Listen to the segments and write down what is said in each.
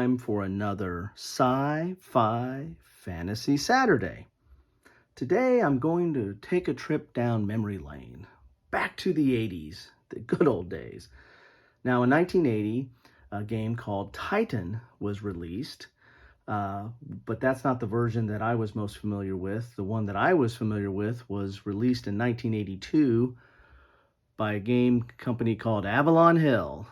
time for another Sci-Fi Fantasy Saturday. Today I'm going to take a trip down memory lane, back to the 80s, the good old days. Now in 1980, a game called Titan was released, but that's not the version that I was most familiar with. The one that I was familiar with was released in 1982 by a game company called Avalon Hill.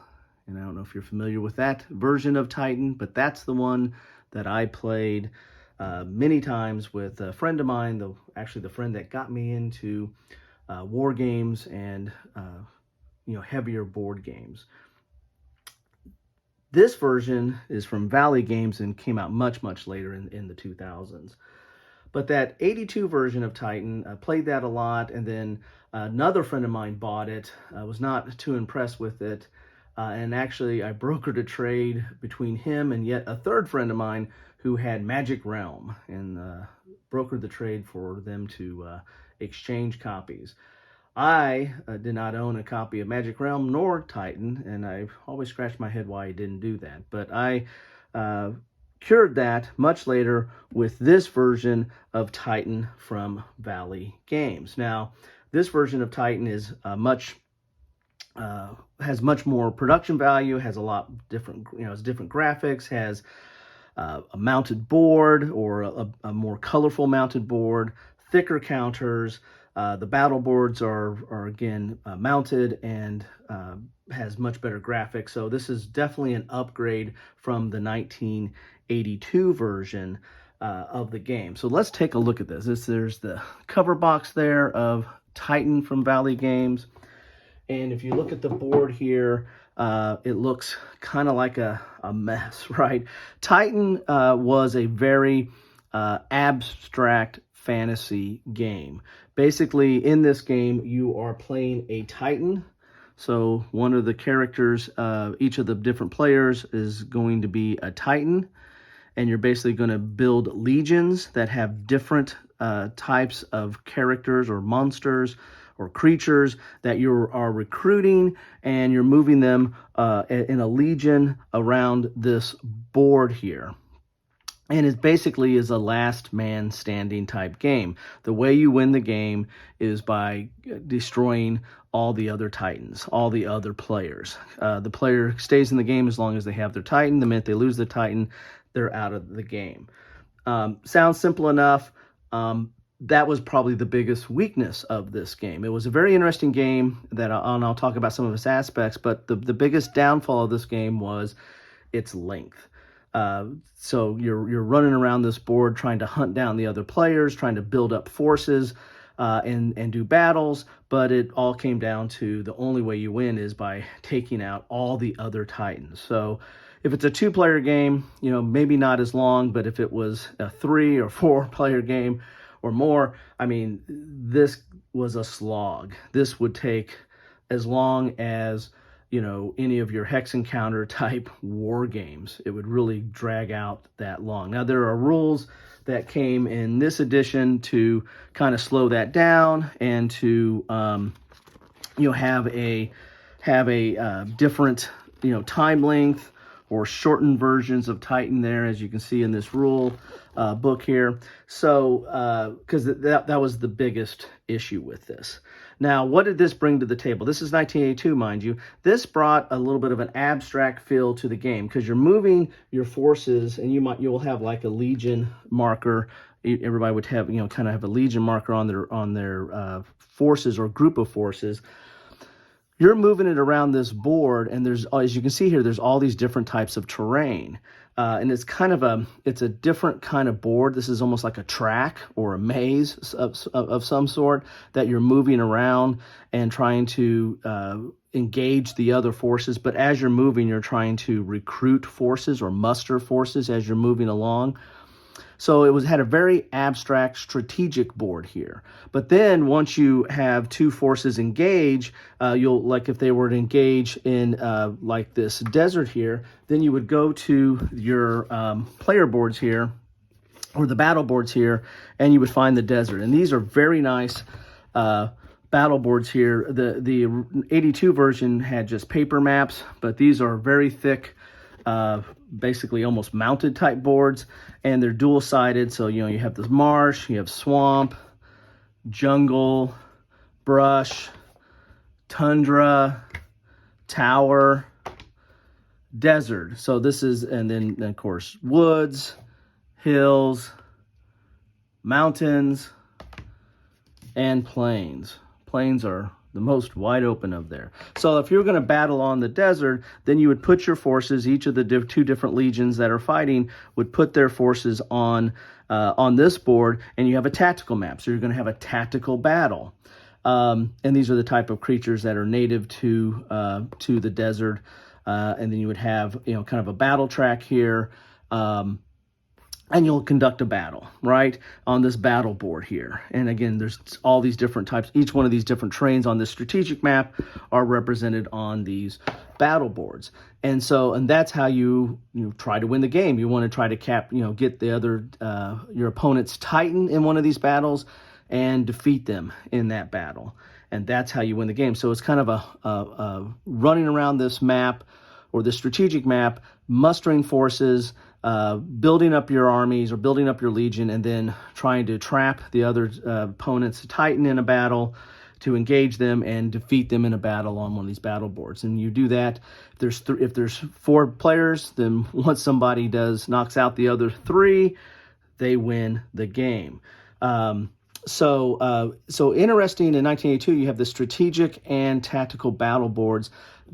And I don't know if you're familiar with that version of Titan, but that's the one that I played many times with a friend of mine, actually the friend that got me into war games and heavier board games. This version is from Valley Games and came out much later in the 2000s. But that 82 version of Titan, I played that a lot, and then another friend of mine bought it. I was not too impressed with it. And actually, I brokered a trade between him and yet a third friend of mine who had Magic Realm, and brokered the trade for them to exchange copies. I did not own a copy of Magic Realm nor Titan, and I've always scratched my head why I didn't do that. But I cured that much later with this version of Titan from Valley Games. Now, this version of Titan is has much more production value, has a lot different, has different graphics, has a mounted board, or a more colorful mounted board, thicker counters. The battle boards are again mounted and has much better graphics. So this is definitely an upgrade from the 1982 version of the game. So let's take a look at this. There's the cover box there of Titan from Valley Games. And if you look at the board here, it looks kind of like a mess, right? Titan was a very abstract fantasy game. Basically, in this game, you are playing a Titan. So one of the characters, each of the different players is going to be a Titan. And you're basically going to build legions that have different types of characters or monsters or creatures that you are recruiting, and you're moving them in a legion around this board here. And it basically is a last man standing type game. The way you win the game is by destroying all the other Titans, all the other players. The player stays in the game as long as they have their Titan. The minute they lose the Titan, they're out of the game. Sounds simple enough. That was probably the biggest weakness of this game. It was a very interesting game and I'll talk about some of its aspects, but the biggest downfall of this game was its length. So you're running around this board trying to hunt down the other players, trying to build up forces and do battles, but it all came down to the only way you win is by taking out all the other Titans. So if it's a 2-player game, maybe not as long, but if it was a 3 or 4-player game or more, I mean, this was a slog. This would take as long as, any of your hex encounter type war games. It would really drag out that long. Now, there are rules that came in this edition to kind of slow that down and to, have a different, time length or shortened versions of Titan there, as you can see in this rule book here. So, because that was the biggest issue with this. Now, what did this bring to the table? This is 1982, mind you. This brought a little bit of an abstract feel to the game because you're moving your forces, and you'll have like a legion marker. Everybody would have, kind of have a legion marker on their forces or group of forces. You're moving it around this board, and there's, as you can see here, there's all these different types of terrain. And it's kind of it's a different kind of board. This is almost like a track or a maze of some sort that you're moving around and trying to engage the other forces. But as you're moving, you're trying to recruit forces or muster forces as you're moving along. So it had a very abstract strategic board here. But then once you have two forces engage, like if they were to engage in like this desert here, then you would go to your player boards here, or the battle boards here, and you would find the desert. And these are very nice battle boards here. The 82 version had just paper maps, but these are very thick basically almost mounted type boards, and they're dual-sided. So, you know, you have this marsh, you have swamp, jungle, brush, tundra, tower, desert. So this is, and then of course, woods, hills, mountains, and plains. Plains are the most wide open of there. So if you're going to battle on the desert, then you would put your forces, each of the two different legions that are fighting would put their forces on this board, and you have a tactical map. So you're going to have a tactical battle. And these are the type of creatures that are native to the desert. And then you would have, you know, kind of a battle track here. And you'll conduct a battle, right, on this battle board here. And again, there's all these different types. Each one of these different terrains on this strategic map are represented on these battle boards. And so, and that's how you try to win the game. You want to try to get the other, your opponent's Titan in one of these battles and defeat them in that battle. And that's how you win the game. So it's kind of a running around this map, or the strategic map, mustering forces, building up your armies or building up your legion, and then trying to trap the other opponent's Titan in a battle, to engage them and defeat them in a battle on one of these battle boards. And you do that. If there's 4 players, then once somebody knocks out the other 3, they win the game. So interesting, in 1982, you have the strategic and tactical battle boards.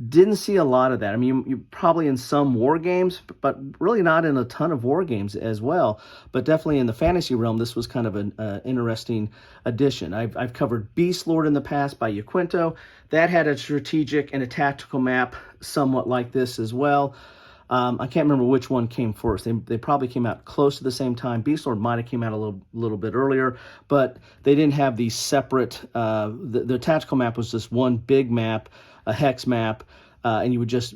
Didn't see a lot of that. I mean, you probably in some war games, but really not in a ton of war games as well. But definitely in the fantasy realm, this was kind of an interesting addition. I've covered Beast Lord in the past by Yaquinto. That had a strategic and a tactical map somewhat like this as well. I can't remember which one came first. They probably came out close to the same time. Beast Lord might have came out a little bit earlier, but they didn't have these separate. The tactical map was just one big map, a hex map, and you would just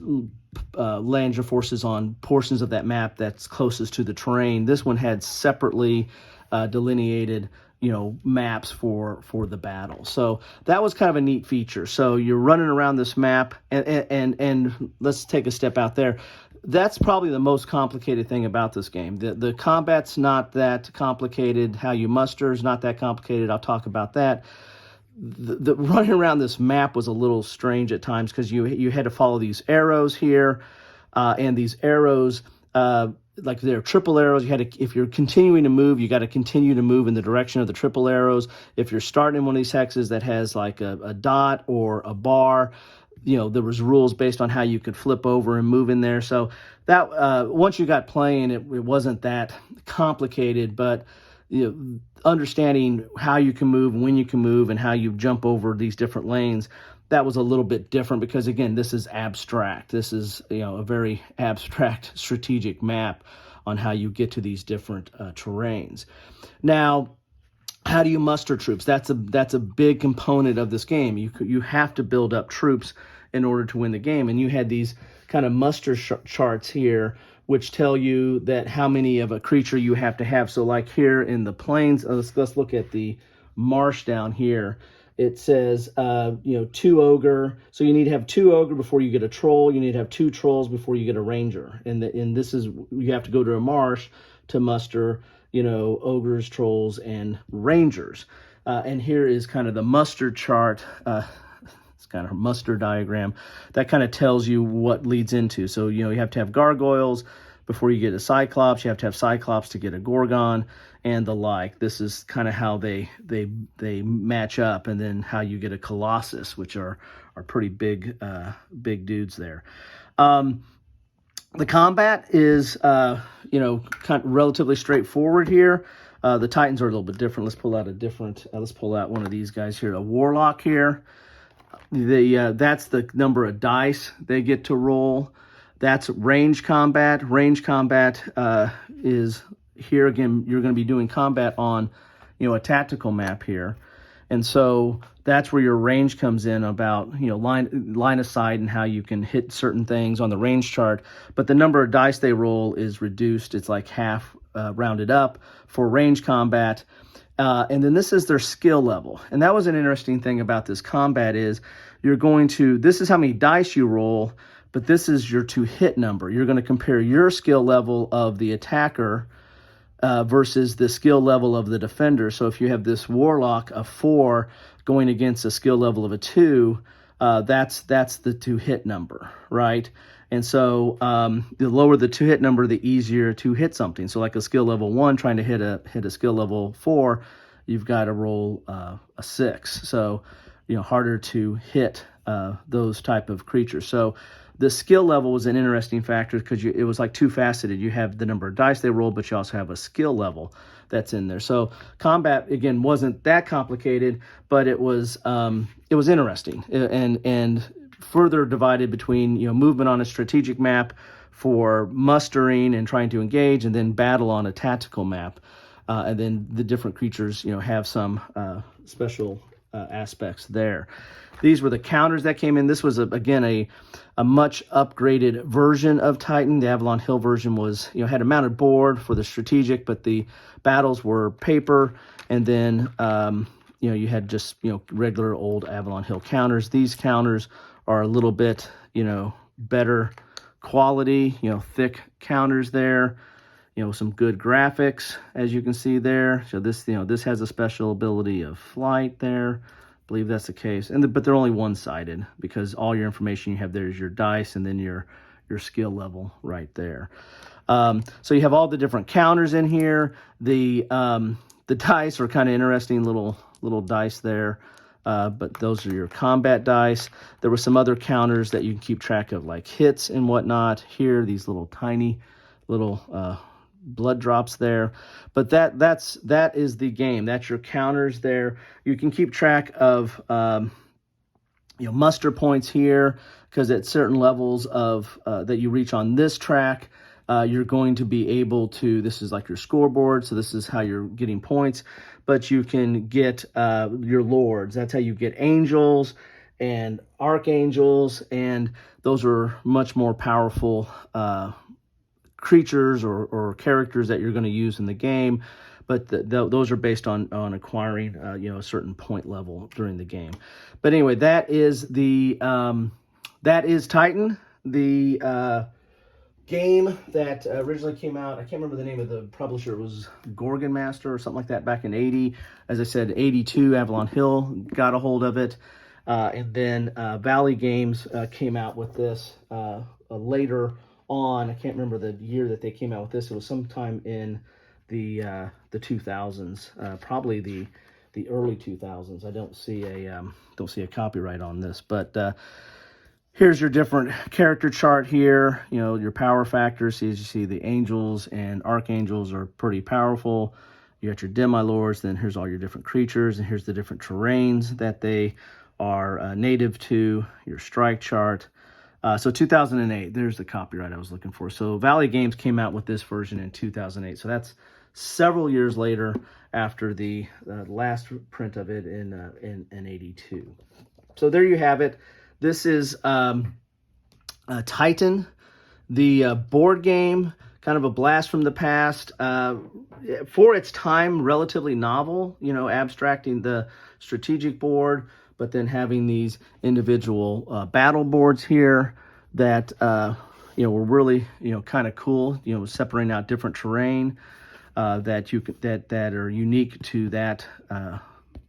land your forces on portions of that map that's closest to the terrain. This one had separately delineated, maps for the battle. So that was kind of a neat feature. So you're running around this map, and let's take a step out there. That's probably the most complicated thing about this game. The combat's not that complicated. How you muster is not that complicated. I'll talk about that. The running around this map was a little strange at times, because you had to follow these arrows here, and these arrows, like they're triple arrows. If you're continuing to move, you got to continue to move in the direction of the triple arrows. If you're starting in one of these hexes that has like a dot or a bar, there was rules based on how you could flip over and move in there. So that once you got playing, it wasn't that complicated, but understanding how you can move, when you can move, and how you jump over these different lanes, that was a little bit different, because again, this is abstract. This is a very abstract strategic map on how you get to these different terrains. Now, how do you muster troops? That's a big component of this game. You have to build up troops in order to win the game, and you had these kind of muster charts here, which tell you that how many of a creature you have to have. So like here in the plains, let's look at the marsh down here. It says, 2 ogre. So you need to have 2 ogre before you get a troll. You need to have 2 trolls before you get a ranger. And this is, you have to go to a marsh to muster, ogres, trolls, and rangers. And here is kind of the muster chart. It's kind of a muster diagram that kind of tells you what leads into. So, you have to have gargoyles before you get a cyclops. You have to have cyclops to get a gorgon, and the like. This is kind of how they match up, and then how you get a colossus, which are pretty big dudes there. The combat is kind of relatively straightforward here. The Titans are a little bit different. Let's pull out one of these guys here, a warlock here. That's the number of dice they get to roll. That's range combat. Range combat is here again. You're going to be doing combat on, a tactical map here, and so that's where your range comes in, about line of sight and how you can hit certain things on the range chart. But the number of dice they roll is reduced. It's like half rounded up for range combat. And then this is their skill level. And that was an interesting thing about this combat is this is how many dice you roll, but this is your to hit number. You're going to compare your skill level of the attacker versus the skill level of the defender. So if you have this warlock of 4 going against a skill level of a 2, that's the to hit number, right? And so the lower the to hit number, the easier to hit something. So like a skill level 1 trying to hit a skill level 4, you've got to roll a 6. So harder to hit those type of creatures. So the skill level was an interesting factor because it was like two-faceted. You have the number of dice they roll, but you also have a skill level that's in there. So combat, again, wasn't that complicated, but it was interesting and further divided between movement on a strategic map for mustering and trying to engage, and then battle on a tactical map. And then the different creatures have some special aspects there. These were the counters that came in. This was, again, a much upgraded version of Titan. The Avalon Hill version was, had a mounted board for the strategic, but the battles were paper. And then, you had just, regular old Avalon Hill counters. These counters are a little bit, better quality, thick counters there. Some good graphics, as you can see there. So this, this has a special ability of flight there. I believe that's the case. But they're only one-sided because all your information you have there is your dice and then your skill level right there. So you have all the different counters in here. The dice are kind of interesting little dice there. But those are your combat dice. There were some other counters that you can keep track of, like hits and whatnot. Here, these little tiny little blood drops there. But that is the game. That's your counters there. You can keep track of muster points here, because at certain levels of that you reach on this track, you're going to be able to, this is like your scoreboard, so this is how you're getting points, but you can get your lords. That's how you get angels and archangels, and those are much more powerful creatures or characters that you're going to use in the game, but those are based on acquiring a certain point level during the game. But anyway, that is Titan, the game that originally came out. I can't remember the name of the publisher. It was Gorgon Master or something like that back in 80. As I said, 82, Avalon Hill got a hold of it. And then Valley Games came out with this later on. I can't remember the year that they came out with this. It was sometime in the 2000s, probably the early 2000s. I don't see a copyright on this, but here's your different character chart here. Your power factors. As you see, the angels and archangels are pretty powerful. You got your demi-lords. Then here's all your different creatures, and here's the different terrains that they are native to. Your strike chart. So 2008, there's the copyright I was looking for. So Valley Games came out with this version in 2008. So that's several years later after the last print of it in 82. So there you have it. This is Titan, the board game, kind of a blast from the past. For its time, relatively novel, abstracting the strategic board, but then having these individual battle boards here that were really kind of cool. Separating out different terrain that are unique to that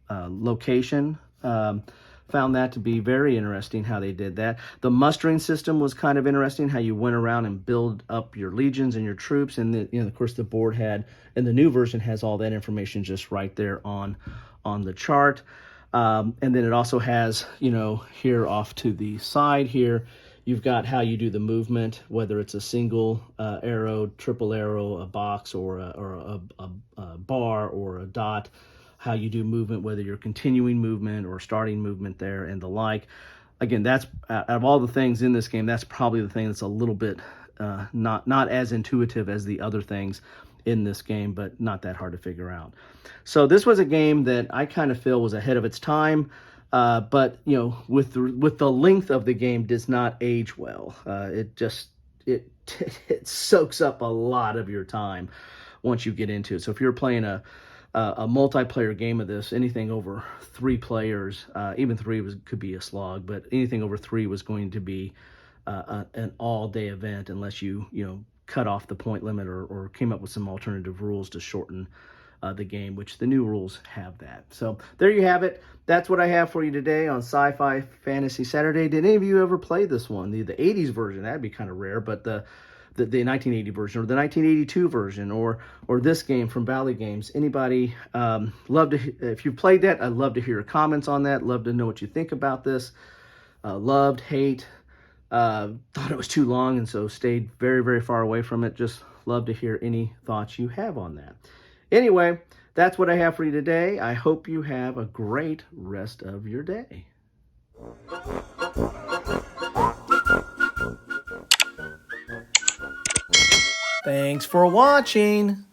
location. Found that to be very interesting how they did that. The mustering system was kind of interesting, how you went around and build up your legions and your troops, and of course the board had, and the new version has all that information just right there on the chart. And then it also has, here off to the side here, you've got how you do the movement, whether it's a single arrow, triple arrow, a box, or a bar or a dot. How you do movement, whether you're continuing movement or starting movement there and the like. Again, that's out of all the things in this game, that's probably the thing that's a little bit not as intuitive as the other things in this game, but not that hard to figure out. So this was a game that I kind of feel was ahead of its time, but with the length of the game, does not age well. It soaks up a lot of your time once you get into it. So if you're playing a multiplayer game of this, anything over 3 players, even 3 could be a slog, but anything over 3 was going to be an all-day event unless you cut off the point limit or came up with some alternative rules to shorten the game, which the new rules have that. So there you have it. That's what I have for you today on Sci-Fi Fantasy Saturday. Did any of you ever play this one? The 80s version, that'd be kind of rare, but the 1980 version or the 1982 version or this game from Bally Games. Anybody love to, if you played that, I'd love to hear your comments on that. Love to know what you think about this. Loved, hate, thought it was too long and so stayed very, very far away from it. Just love to hear any thoughts you have on that. Anyway, that's what I have for you today. I hope you have a great rest of your day. Thanks for watching.